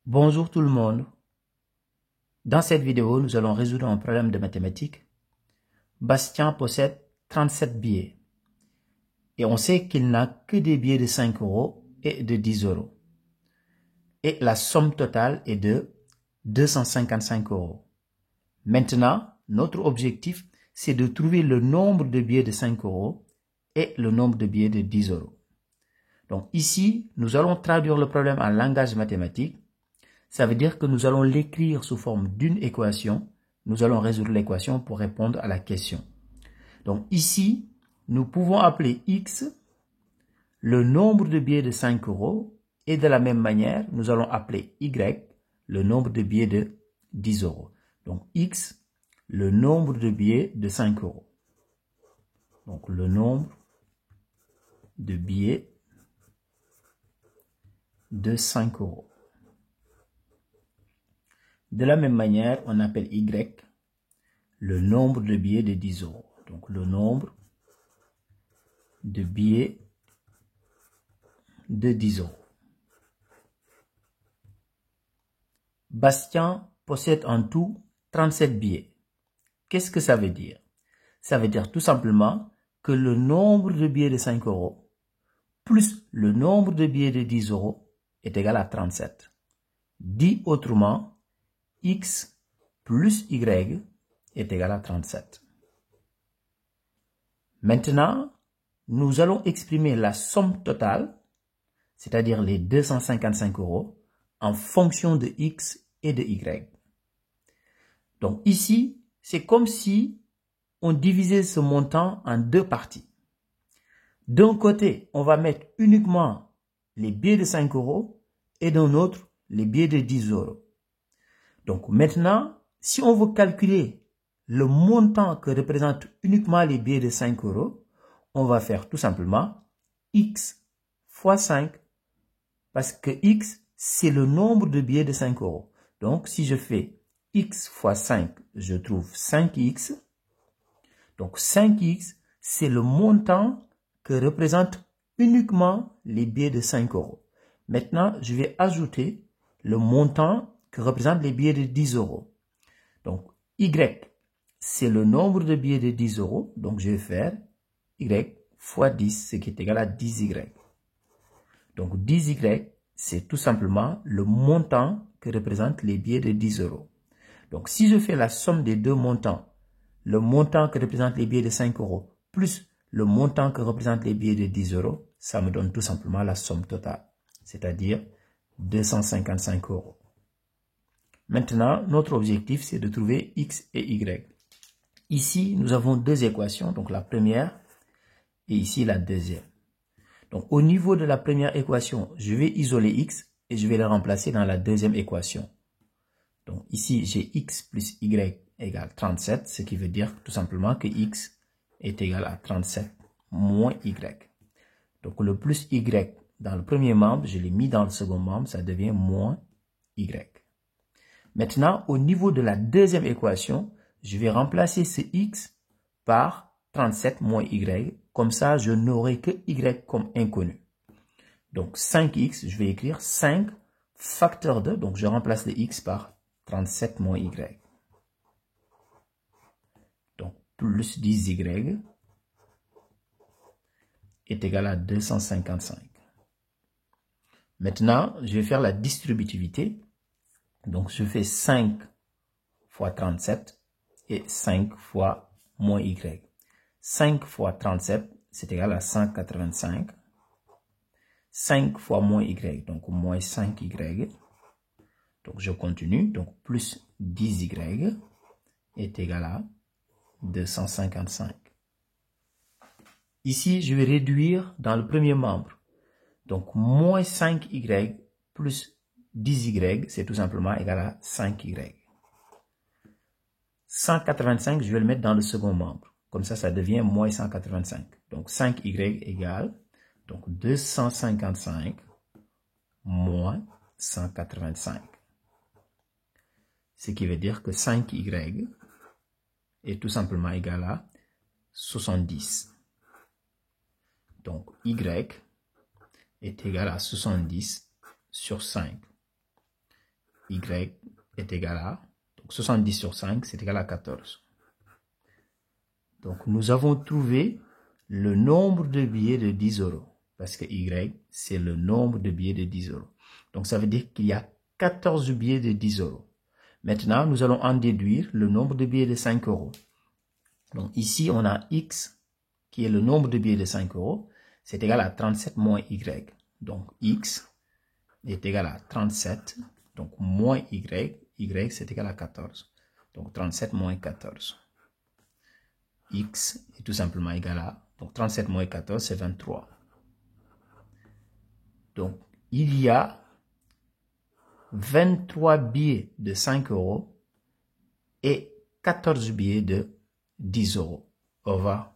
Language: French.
Bonjour tout le monde. Dans cette vidéo, nous allons résoudre un problème de mathématiques. Bastien possède 37 billets et on sait qu'il n'a que des billets de 5 € et de 10 €. Et la somme totale est de 255 €. Maintenant, notre objectif, c'est de trouver le nombre de billets de 5 € et le nombre de billets de 10 €. Donc ici, nous allons traduire le problème en langage mathématique. Ça veut dire que nous allons l'écrire sous forme d'une équation. Nous allons résoudre l'équation pour répondre à la question. Donc ici, nous pouvons appeler x le nombre de billets de 5 € et de la même manière, nous allons appeler y le nombre de billets de 10 €. Donc x, le nombre de billets de 5 €. Donc le nombre de billets de 5 €. De la même manière, on appelle y le nombre de billets de 10 €. Donc le nombre de billets de 10 €. Bastien possède en tout 37 billets. Qu'est-ce que ça veut dire? Ça veut dire tout simplement que le nombre de billets de 5 € plus le nombre de billets de 10 € est égal à 37. Dit autrement, x plus y est égal à 37. Maintenant, nous allons exprimer la somme totale, c'est-à-dire les 255 €, en fonction de x et de y. Donc ici, c'est comme si on divisait ce montant en deux parties. D'un côté, on va mettre uniquement les billets de 5 € et d'un autre, les billets de 10 €. Donc maintenant, si on veut calculer le montant que représentent uniquement les billets de 5 €, on va faire tout simplement x fois 5, parce que x, c'est le nombre de billets de 5 €. Donc si je fais x fois 5, je trouve 5x. Donc 5x, c'est le montant que représentent uniquement les billets de 5 €. Maintenant, je vais ajouter le montant que représentent les billets de 10 €. Donc, y, c'est le nombre de billets de 10 €. Donc, je vais faire y fois 10, ce qui est égal à 10y. Donc, 10y, c'est tout simplement le montant que représentent les billets de 10 €. Donc, si je fais la somme des deux montants, le montant que représentent les billets de 5 € plus le montant que représentent les billets de 10 €, ça me donne tout simplement la somme totale, c'est-à-dire 255 €. Maintenant, notre objectif, c'est de trouver x et y. Ici, nous avons deux équations, donc la première et ici la deuxième. Donc, au niveau de la première équation, je vais isoler x et je vais le remplacer dans la deuxième équation. Donc, ici, j'ai x plus y égale 37, ce qui veut dire tout simplement que x est égal à 37 moins y. Donc, le plus y dans le premier membre, je l'ai mis dans le second membre, ça devient moins y. Maintenant, au niveau de la deuxième équation, je vais remplacer ce x par 37 moins y. Comme ça, je n'aurai que y comme inconnu. Donc, 5x, je vais écrire 5 facteur de, donc je remplace le x par 37 moins y. Donc, plus 10y est égal à 255. Maintenant, je vais faire la distributivité. Donc, je fais 5 fois 37 et 5 fois moins y. 5 fois 37, c'est égal à 185. 5 fois moins y, donc moins 5y. Donc, je continue. Donc, plus 10y est égal à 255. Ici, je vais réduire dans le premier membre. Donc, moins 5y plus 10y, c'est tout simplement égal à 5y. 185, je vais le mettre dans le second membre. Comme ça devient moins 185. Donc, 5y égale donc 255 moins 185. Ce qui veut dire que 5y est tout simplement égal à 70. Donc, y est égal à 70 sur 5. Y est égal à, donc 70 sur 5, c'est égal à 14. Donc, nous avons trouvé le nombre de billets de 10 euros. Parce que Y, c'est le nombre de billets de 10 euros. Donc, ça veut dire qu'il y a 14 billets de 10 euros. Maintenant, nous allons en déduire le nombre de billets de 5 euros. Donc, ici, on a X, qui est le nombre de billets de 5 euros. C'est égal à 37 moins Y. Donc, X est égal à 37. Donc, moins Y. Y, c'est égal à 14. Donc, 37 moins 14. X est tout simplement égal à, donc 37 moins 14, c'est 23. Donc, il y a 23 billets de 5 euros et 14 billets de 10 euros. Au revoir.